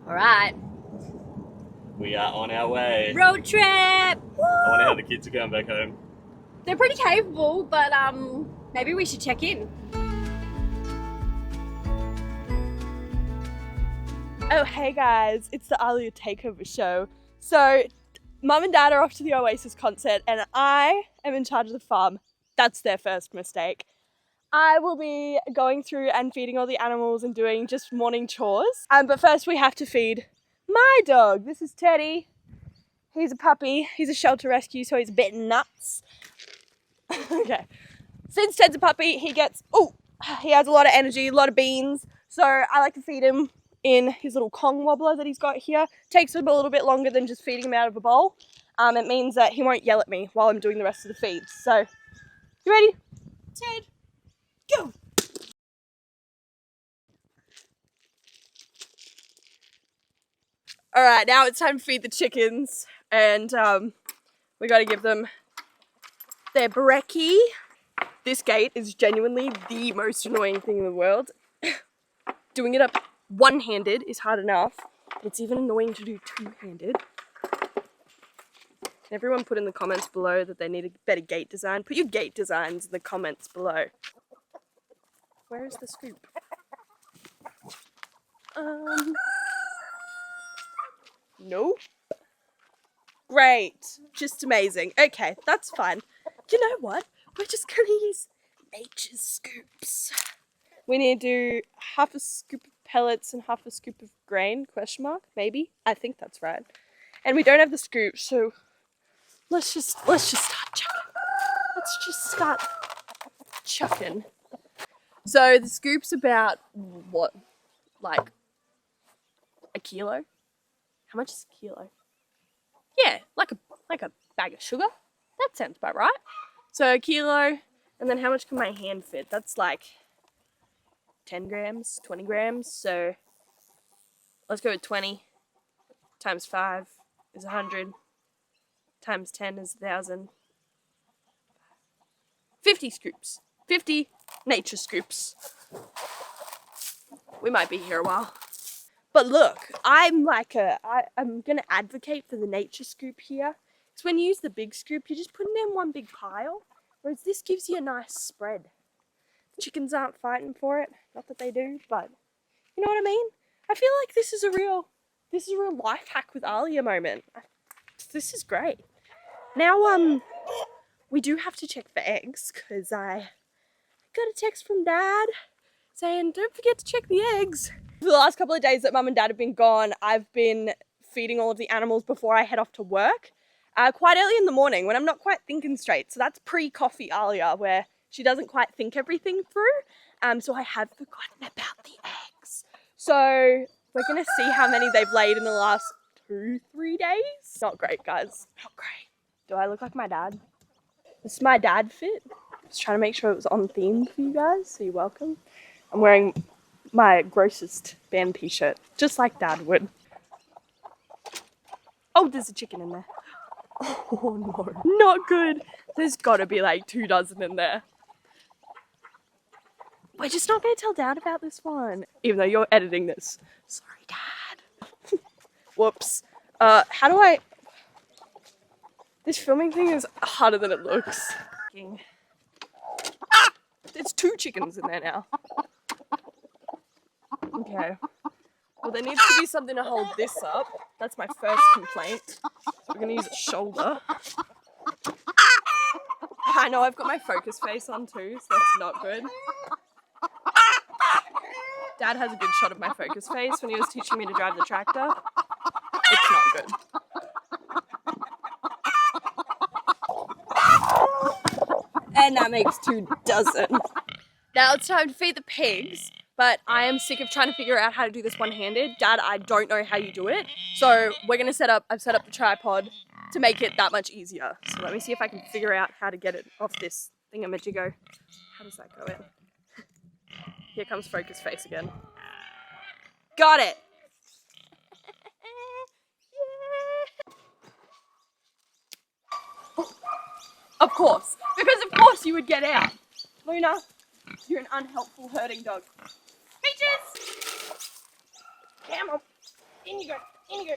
Alright. We are on our way. Road trip! Woo! I wonder how the kids are going back home. They're pretty capable, but maybe we should check in. Oh, hey guys, it's the Alia Takeover Show. So, Mum and Dad are off to the Oasis concert and I am in charge of the farm. That's their first mistake. I will be going through and feeding all the animals and doing just morning chores. But first we have to feed my dog. This is Teddy. He's a puppy. He's a shelter rescue, so he's a bit nuts. Okay. Since Ted's a puppy, he has a lot of energy, a lot of beans. So I like to feed him in his little Kong wobbler that he's got here. Takes him a little bit longer than just feeding him out of a bowl. It means that he won't yell at me while I'm doing the rest of the feeds. So, you ready? Ted, go! Alright, now it's time to feed the chickens. And we gotta give them their brekkie. This gate is genuinely the most annoying thing in the world. Doing it up one-handed is hard enough, but it's even annoying to do two-handed. Can everyone put in the comments below that they need a better gate design? Put your gate designs in the comments below. Where is the scoop? Nope. Great. Just amazing. Okay, that's fine. You know what? We're just gonna use nature's scoops. We need to do half a scoop of pellets and half a scoop of grain, question mark, maybe? I think that's right. And we don't have the scoop, so let's just start chucking. Let's just start chucking. So the scoop's about, what, like a kilo? How much is a kilo? Yeah, like a bag of sugar. That sounds about right. So a kilo, and then how much can my hand fit? That's like 10 grams, 20 grams, so let's go with 20 times 5 is 100 times 10 is 1,000. 50 scoops. 50 nature scoops. We might be here a while. But look, I'm gonna advocate for the nature scoop here. Because when you use the big scoop, you just put it in one big pile, whereas this gives you a nice spread. Chickens aren't fighting for it. Not that they do, but you know what I mean? I feel like this is a real life hack with Alia moment. This is great. Now, we do have to check for eggs, because I got a text from Dad saying, don't forget to check the eggs. For the last couple of days that Mum and Dad have been gone, I've been feeding all of the animals before I head off to work. Quite early in the morning when I'm not quite thinking straight. So that's pre-coffee Alia, where she doesn't quite think everything through. So I have forgotten about the eggs. So we're going to see how many they've laid in the last 2-3 days. Not great, guys. Not great. Do I look like my dad? This is my dad fit. Just trying to make sure it was on theme for you guys, so you're welcome. I'm wearing my grossest band t-shirt, just like Dad would. Oh, there's a chicken in there. Oh no, not good. There's gotta be like 2 dozen in there. We're just not gonna tell Dad about this one, even though you're editing this. Sorry, Dad. Whoops. How do I... This filming thing is harder than it looks. Ah! There's 2 chickens in there now. Okay. Well, there needs to be something to hold this up. That's my first complaint. So we're gonna use a shoulder. I know I've got my focus face on too, so that's not good. Dad has a good shot of my focus face when he was teaching me to drive the tractor. It's not good. And that makes 2 dozen. Now it's time to feed the pigs, but I am sick of trying to figure out how to do this one-handed. Dad, I don't know how you do it. So we're gonna I've set up the tripod to make it that much easier. So let me see if I can figure out how to get it off this thingamajiggo. How does that go in? Here comes focus face again. Got it! Of course, because of course you would get out. Luna, you're an unhelpful herding dog. Peaches! Camel! In you go. In you go.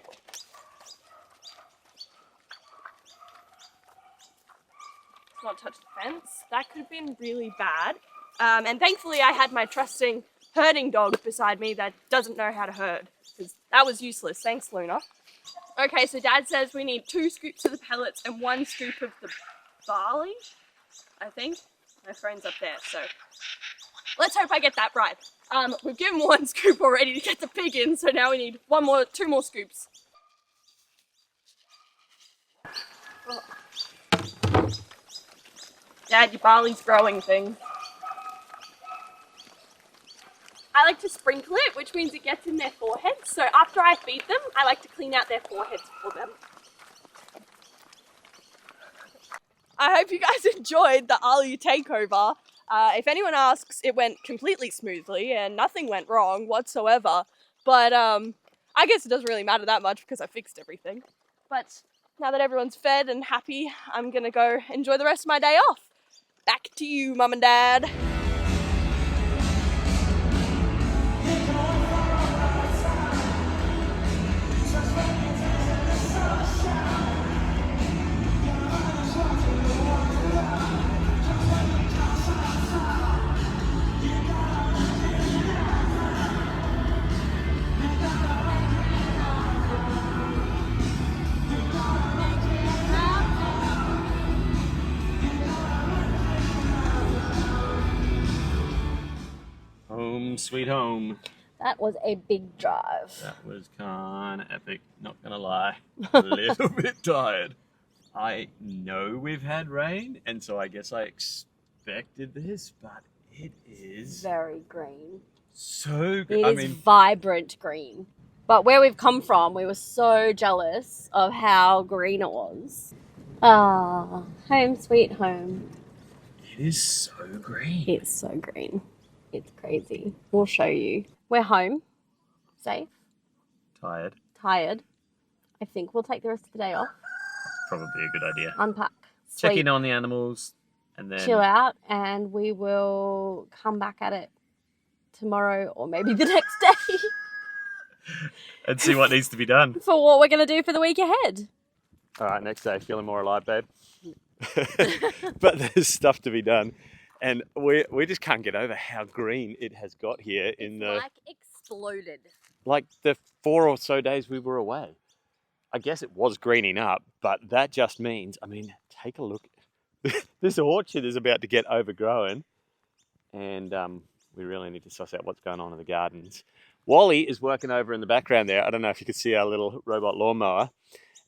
Let's not touch the fence. That could have been really bad. And thankfully I had my trusting herding dog beside me that doesn't know how to herd. Because that was useless. Thanks, Luna. Okay, so Dad says we need 2 scoops of the pellets and 1 scoop of the barley, I think. My friend's up there, so let's hope I get that right. We've given 1 scoop already to get the pig in, so now we need 2 more scoops. Oh. Dad, your barley's growing thing. I like to sprinkle it, which means it gets in their foreheads. So after I feed them, I like to clean out their foreheads for them. I hope you guys enjoyed the Alu takeover. If anyone asks, it went completely smoothly and nothing went wrong whatsoever. But I guess it doesn't really matter that much because I fixed everything. But now that everyone's fed and happy, I'm gonna go enjoy the rest of my day off. Back to you, Mum and Dad. Home sweet home. That was a big drive. That was kind of epic, not gonna lie. A little bit tired. I know we've had rain, and so I guess I expected this, but it is Very green. so good. It is vibrant green. But where we've come from, we were so jealous of how green it was. Ah, home sweet home. it is so green. It's so green. It's crazy. We'll show you. We're home. Safe. Tired. Tired. I think we'll take the rest of the day off. Probably a good idea. Unpack. Check Sleep. in on the animals, and then Chill out, and we will come back at it tomorrow or maybe the next day and see what needs to be done. for what we're going to do for the week ahead. All right, next day, feeling more alive, babe. But there's stuff to be done, and we just can't get over how green it has got here in the like exploded. like the 4 or so days we were away. I guess it was greening up, but that just means, I mean, take a look. This orchard is about to get overgrown, and we really need to suss out what's going on in the gardens. Wally is working over in the background there. I don't know if you could see our little robot lawnmower.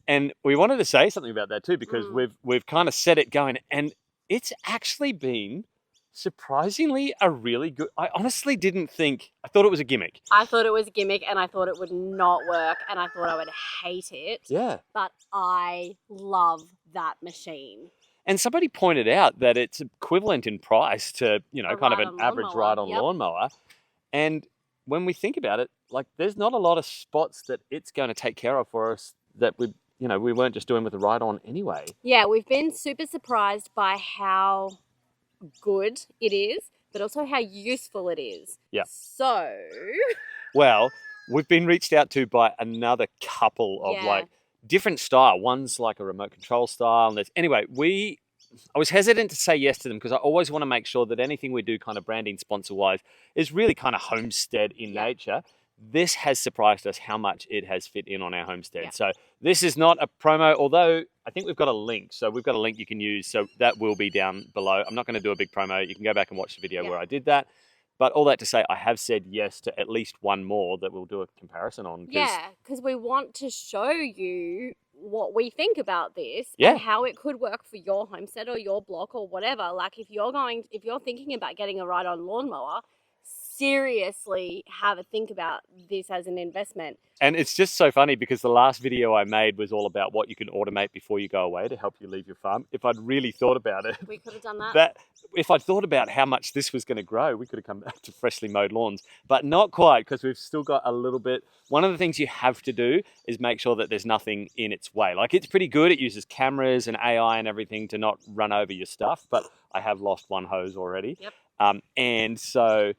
And we wanted to say something about that too, because we've kind of set it going, and it's actually been surprisingly a really good. I honestly didn't think. I thought it was a gimmick. I thought it was a gimmick, and I thought it would not work, and I thought I would hate it. Yeah. But I love that machine. And somebody pointed out that it's equivalent in price to, you know, A kind of an ride-on average lawnmower, ride-on yep. lawnmower. And when we think about it, like, there's not a lot of spots that it's going to take care of for us that we weren't just doing with the ride-on anyway. Yeah, we've been super surprised by how good it is, but also how useful it is. Yeah. So, Well, we've been reached out to by another couple of Yeah. different style. One's like a remote control style. And anyway, I was hesitant to say yes to them because I always want to make sure that anything we do kind of branding sponsor-wise is really kind of homestead in nature. This has surprised us how much it has fit in on our homestead. Yeah. So this is not a promo, although I think we've got a link. So we've got a link you can use. So that will be down below. I'm not going to do a big promo. You can go back and watch the video where I did that. But all that to say, I have said yes to at least one more that we'll do a comparison on. yeah, because we want to show you what we think about this Yeah. and how it could work for your homestead or your block or whatever. Like if you're thinking about getting a ride-on lawnmower, seriously have a think about this as an investment. And it's just so funny because the last video I made was all about what you can automate before you go away to help you leave your farm. If I'd really thought about it, We could have done that. if I'd thought about how much this was going to grow, we could have come back to freshly mowed lawns, but not quite, because we've still got a little bit. One of the things you have to do is make sure that there's nothing in its way. Like, it's pretty good. It uses cameras and AI and everything to not run over your stuff, but I have lost one hose already. Yep. And so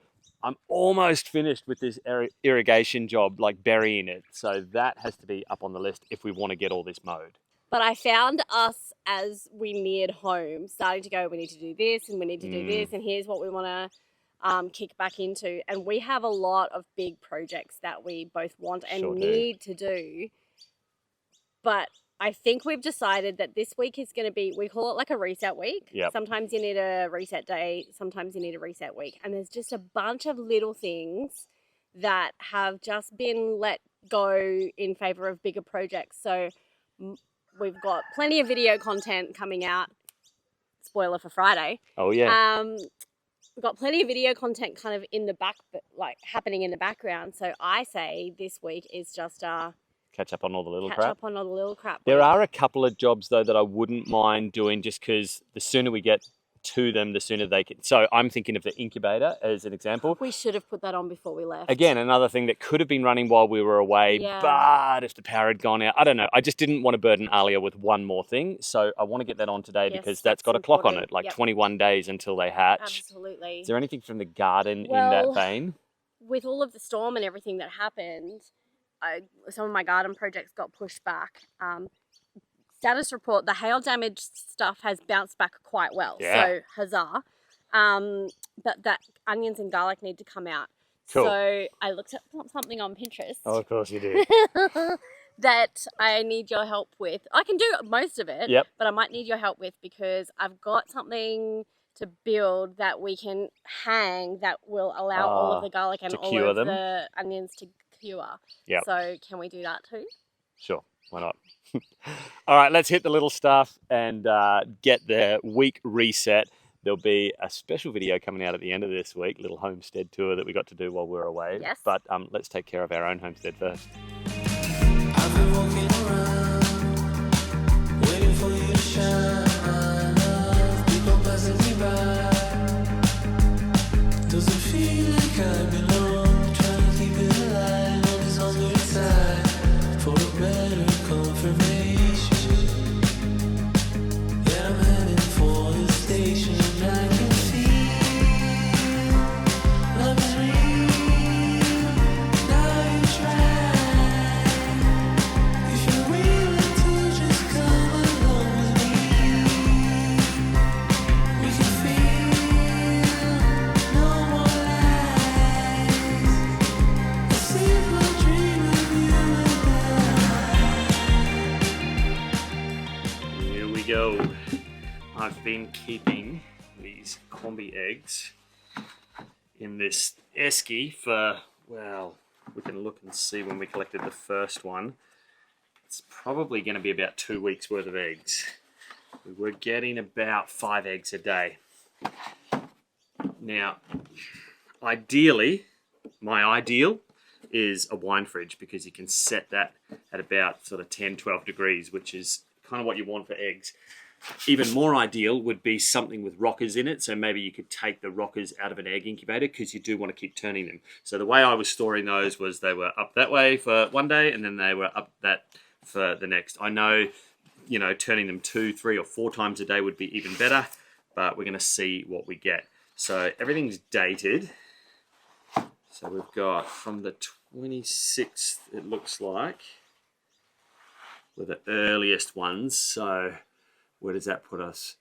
I'm almost finished with this irrigation job, like burying it. So that has to be up on the list if we want to get all this mowed. But I found us as we neared home starting to go, we need to do this and we need to do this and here's what we want to kick back into. And we have a lot of big projects that we both want and need to do. But I think we've decided that this week is going to be, we call it like a reset week. Yep. Sometimes you need a reset day. Sometimes you need a reset week. And there's just a bunch of little things that have just been let go in favor of bigger projects. So we've got plenty of video content coming out. Spoiler for Friday. Oh, yeah. We've got plenty of video content kind of in the back, like happening in the background. So I say this week is just catch up on all the little catch crap. up on all the little crap. There are a couple of jobs, though, that I wouldn't mind doing just because the sooner we get to them, the sooner they can. So I'm thinking of the incubator as an example. We should have put that on before we left. Again, another thing that could have been running while we were away, but if the power had gone out, I don't know. I just didn't want to burden Alia with one more thing. So I want to get that on today because that's got a clock on it, like 21 days until they hatch. Absolutely. Is there anything from the garden in that vein? With all of the storm and everything that happened, some of my garden projects got pushed back. Status report, the hail damage stuff has bounced back quite well. Yeah. So huzzah. But that onions and garlic need to come out. Cool. So I looked at something on Pinterest. Oh, of course you do. That I need your help with. I can do most of it, but I might need your help with because I've got something to build that we can hang that will allow all of the garlic and all of the onions to cure. Yep. So can we do that too? Sure, why not? All right, let's hit the little stuff and get the week reset. There'll be a special video coming out at the end of this week, little homestead tour that we got to do while we were away. Yes. But let's take care of our own homestead first. I've been walking around, waiting for you to shine. People passing me by. Does it feel like I belong? Trying to keep it alive on this hungry side for a better confirmation that I'm heading for the station. I can feel love is real. Now you try. If you're willing to just come along with me, we can feel no more lies. A simple dream of you and I. Here we go. I've been keeping these combi eggs in this esky for, well, we can look and see when we collected the first one. It's probably going to be about 2 weeks worth of eggs. We were getting about 5 eggs a day. Now, ideally, my ideal is a wine fridge because you can set that at about sort of 10, 12 degrees, which is kind of what you want for eggs. Even more ideal would be something with rockers in it. So maybe you could take the rockers out of an egg incubator because you do want to keep turning them. So the way I was storing those was they were up that way for one day and then they were up that for the next. I know, you know, turning them 2, 3 or 4 times a day would be even better, but we're going to see what we get. So everything's dated. So we've got from the 26th, it looks like, were the earliest ones. So where does that put us?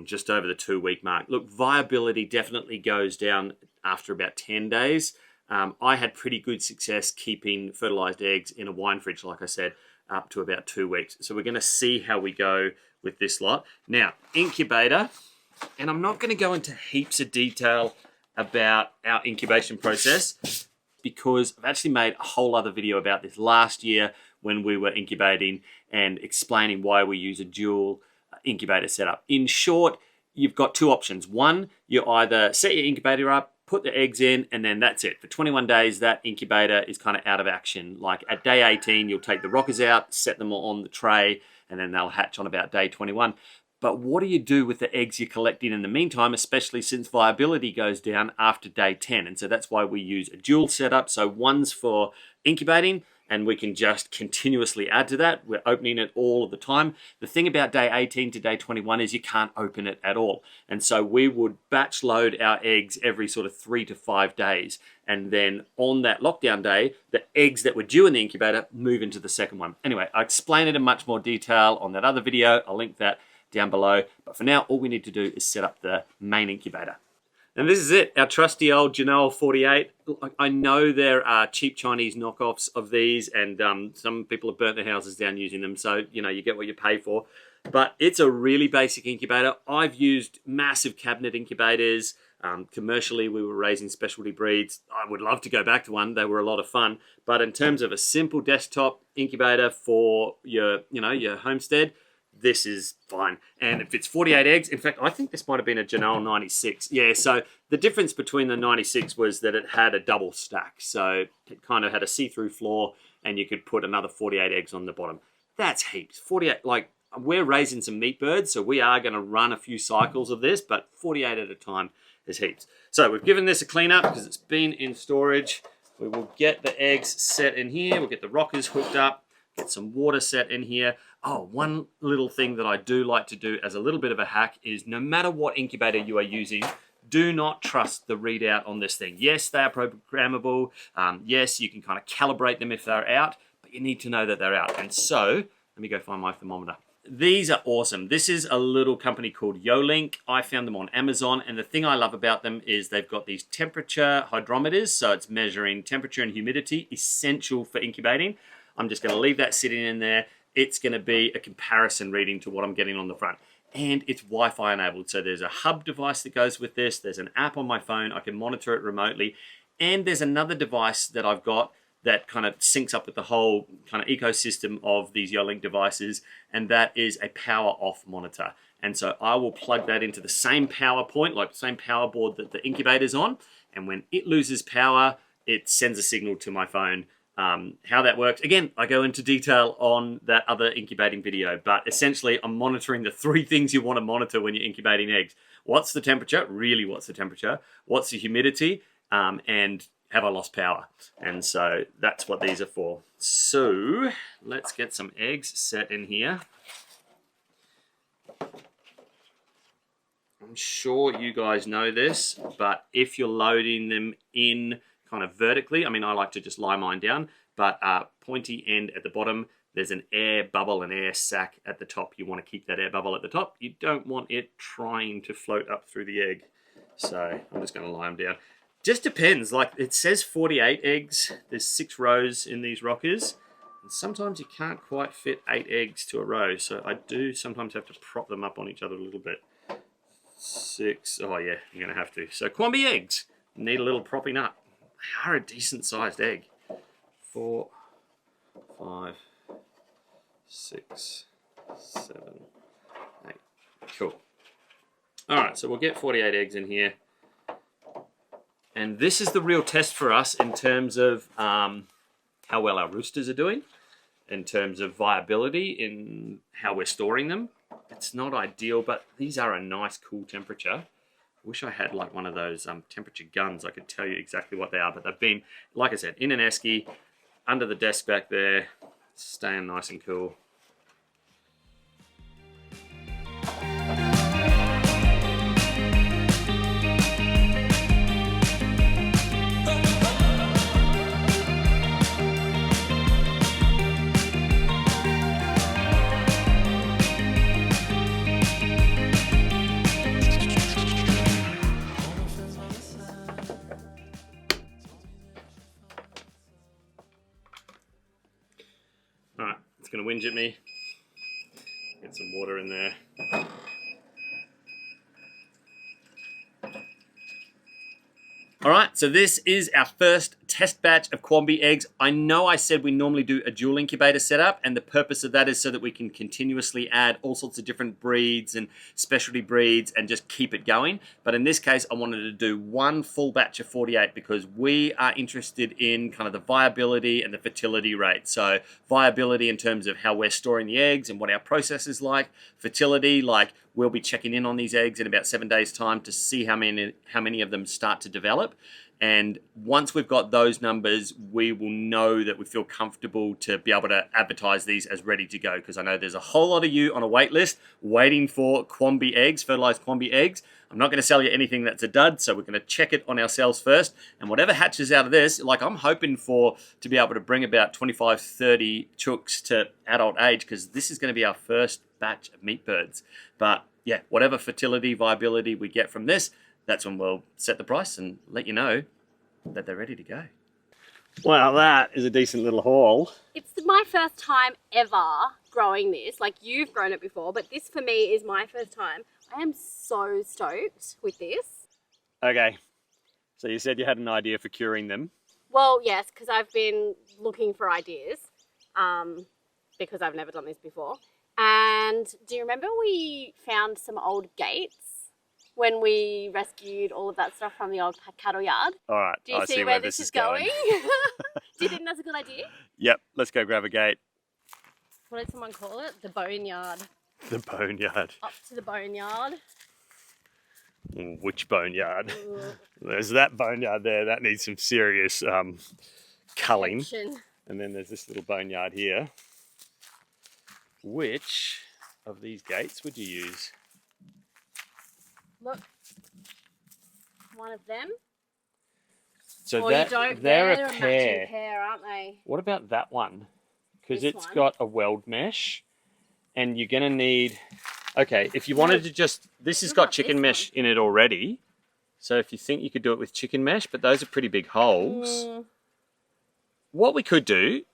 Just over the 2 week mark. Look, viability definitely goes down after about 10 days. I had pretty good success keeping fertilized eggs in a wine fridge, like I said, up to about 2 weeks. So we're going to see how we go with this lot. Now, incubator, and I'm not going to go into heaps of detail about our incubation process because I've actually made a whole other video about this last year when we were incubating and explaining why we use a dual incubator setup. In short, you've got 2 options. One, you either set your incubator up, put the eggs in, and then that's it. For 21 days, that incubator is kind of out of action. Like at day 18, you'll take the rockers out, set them on the tray, and then they'll hatch on about day 21. But what do you do with the eggs you're collecting in the meantime, especially since viability goes down after day 10? And so that's why we use a dual setup. So one's for incubating and we can just continuously add to that. We're opening it all of the time. The thing about day 18 to day 21 is you can't open it at all. And so we would batch load our eggs every sort of 3 to 5 days. And then on that lockdown day, the eggs that were due in the incubator move into the second one. Anyway, I explain it in much more detail on that other video. I'll link that down below. But for now, all we need to do is set up the main incubator. And this is it, our trusty old Genoa 48. I know there are cheap Chinese knockoffs of these, and some people have burnt their houses down using them, so you know, you get what you pay for. But it's a really basic incubator. I've used massive cabinet incubators. Commercially, we were raising specialty breeds. I would love to go back to one. They were a lot of fun. But in terms of a simple desktop incubator for your homestead, this is fine. And it fits 48 eggs. In fact, I think this might have been a Genoa 96. Yeah, so the difference between the 96 was that it had a double stack. So it kind of had a see-through floor, and you could put another 48 eggs on the bottom. That's heaps. 48, like, we're raising some meat birds, so we are going to run a few cycles of this, but 48 at a time is heaps. So we've given this a clean up because it's been in storage. We will get the eggs set in here. We'll get the rockers hooked up, get some water set in here. Oh, one little thing that I do like to do as a little bit of a hack is no matter what incubator you are using, do not trust the readout on this thing. Yes, they are programmable. Yes, you can kind of calibrate them if they're out, but you need to know that they're out. And so, let me go find my thermometer. These are awesome. This is a little company called Yolink. I found them on Amazon, and the thing I love about them is they've got these temperature hydrometers, so it's measuring temperature and humidity, essential for incubating. I'm just going to leave that sitting in there. It's going to be a comparison reading to what I'm getting on the front. And it's Wi-Fi enabled. So there's a hub device that goes with this. There's an app on my phone. I can monitor it remotely. And there's another device that I've got that kind of syncs up with the whole kind of ecosystem of these Yolink devices. And that is a power off monitor. And so I will plug that into the same power point, like the same power board that the incubator's on. And when it loses power, it sends a signal to my phone. How that works, again, I go into detail on that other incubating video, but essentially I'm monitoring the 3 things you want to monitor when you're incubating eggs. What's the temperature? Really, what's the temperature? What's the humidity? And have I lost power? And so that's what these are for. So let's get some eggs set in here. I'm sure you guys know this, but if you're loading them in kind of vertically, I mean, I like to just lie mine down, but pointy end at the bottom, there's an air bubble, an air sac at the top. You want to keep that air bubble at the top. You don't want it trying to float up through the egg. So I'm just going to lie them down. Just depends. Like, it says 48 eggs. There's 6 rows in these rockers. And sometimes you can't quite fit 8 eggs to a row. So I do sometimes have to prop them up on each other a little bit. 6. Oh, yeah, I'm going to have to. So Quamby eggs need a little propping up. They are a decent sized egg. 4, 5, 6, 7, 8. Cool. Alright, so we'll get 48 eggs in here. And this is the real test for us in terms of how well our roosters are doing, in terms of viability, in how we're storing them. It's not ideal, but these are a nice cool temperature. Wish I had like one of those temperature guns. I could tell you exactly what they are, but they've been, like I said, in an esky, under the desk back there, staying nice and cool. Going to whinge at me. Get some water in there. All right, so this is our first test batch of Quamby eggs. I know I said we normally do a dual incubator setup, and the purpose of that is so that we can continuously add all sorts of different breeds and specialty breeds and just keep it going. But in this case, I wanted to do one full batch of 48 because we are interested in kind of the viability and the fertility rate. So viability in terms of how we're storing the eggs and what our process is like. Fertility, like we'll be checking in on these eggs in about 7 days' time to see how many of them start to develop. And once we've got those numbers, we will know that we feel comfortable to be able to advertise these as ready to go. Because I know there's a whole lot of you on a wait list waiting for Quamby eggs, fertilized Quamby eggs. I'm not going to sell you anything that's a dud, so we're going to check it on ourselves first. And whatever hatches out of this, like I'm hoping to be able to bring about 25, 30 chooks to adult age, because this is going to be our first batch of meat birds. But yeah, whatever fertility, viability we get from this, that's when we'll set the price and let you know that they're ready to go. Well, that is a decent little haul. It's my first time ever growing this. Like, you've grown it before, but this for me is my first time. I am so stoked with this. Okay, so you said you had an idea for curing them. Well, yes, because I've been looking for ideas because I've never done this before. And do you remember we found some old gates when we rescued all of that stuff from the old cattle yard? All right, do you see where this is going? Do you think that's a good idea? Yep, let's go grab a gate. What did someone call it? The boneyard. The boneyard. Up to the boneyard. Which boneyard? There's that boneyard there. That needs some serious culling. Action. And then there's this little boneyard here. Which of these gates would you use? Look, one of them. So or you don't. they're a matching pair. pair, aren't they? What about that one? Because This it's one? got a weld mesh, and you're going to need. Okay, if you wanted to just, this has What got about chicken this mesh in it already. So if you think you could do it with chicken mesh, but those are pretty big holes. What we could do,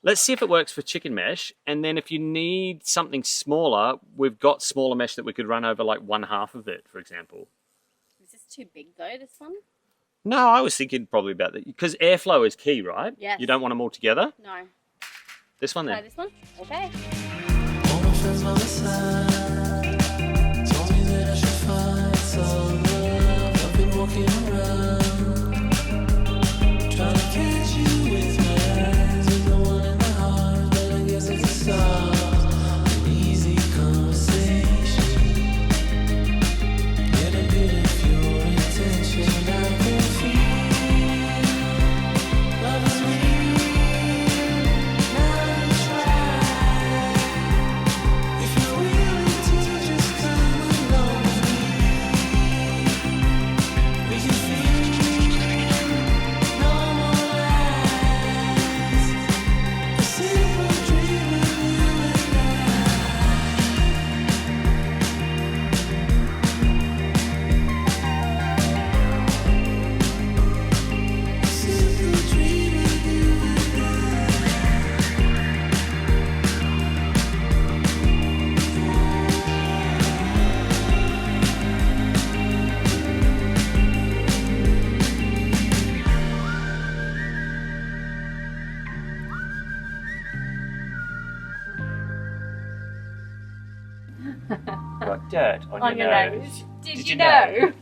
let's see if it works for chicken mesh, and then if you need something smaller, we've got smaller mesh that we could run over like 1/2 of it, for example. Is this too big though, this one? No, I was thinking probably about that, because airflow is key, right? Yes. You don't want them all together? No. This one Try then. this one? Okay. All my friends by my side told me that I should find some love. I've been walking around trying to catch you with my eyes. There's no one in my heart, but I guess it's a start. An easy conversation. Get a bit of your attention. I can feel love is real. Now try. If you're willing to just come along with me, we can feel no more lies. A simple dream of you and I. A simple dream of you and I. Got dirt On your nose. Did you know?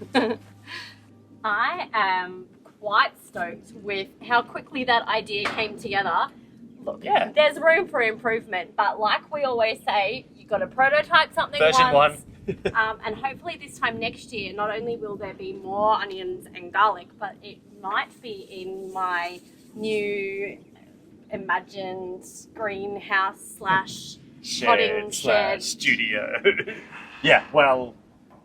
I am quite stoked with how quickly that idea came together. Look, Yeah. there's room for improvement, but like we always say, you got to prototype something Version once. 1. And hopefully this time next year, not only will there be more onions and garlic, but it might be in my new imagined greenhouse / potting shed. Studio. Yeah, well,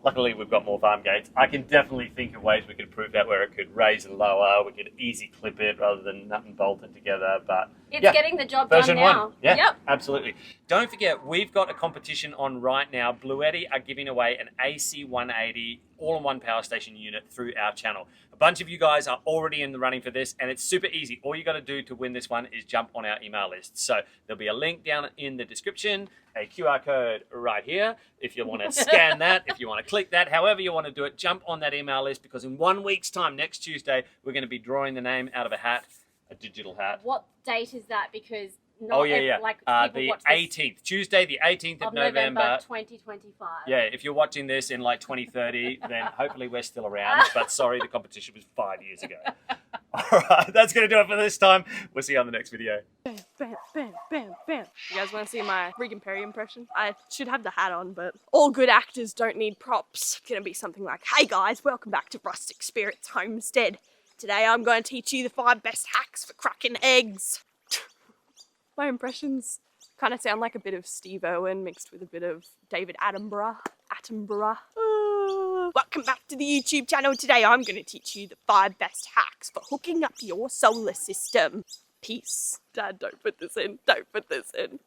luckily we've got more farm gates. I can definitely think of ways we could improve that, where it could raise and lower, we could easy clip it rather than nut and bolt it together, but It's yeah. getting the job Version done now. 1. Yeah, Yep. absolutely. Don't forget, we've got a competition on right now. Bluetti are giving away an AC180 all-in-one power station unit through our channel. A bunch of you guys are already in the running for this, and it's super easy. All you got to do to win this one is jump on our email list. So there'll be a link down in the description, a QR code right here. If you want to scan that, if you want to click that, however you want to do it, jump on that email list, because in 1 week's time, next Tuesday, we're going to be drawing the name out of a hat, a digital hat. What date is that? Because Oh yeah. Like, The watch this 18th, Tuesday, the 18th of November. 2025. Yeah, if you're watching this in like 2030, then hopefully we're still around. But sorry, the competition was 5 years ago. All right, that's gonna do it for this time. We'll see you on the next video. Bam, bam, bam, bam, bam. You guys want to see my Regan Perry impression? I should have the hat on, but all good actors don't need props. It's gonna be something like, hey guys, welcome back to Rustic Spirits Homestead. Today I'm going to teach you the 5 best hacks for cracking eggs. My impressions kind of sound like a bit of Steve Irwin mixed with a bit of David Attenborough. Welcome back to the YouTube channel. Today I'm going to teach you the 5 best hacks for hooking up your solar system. Peace. Dad, don't put this in. Don't put this in.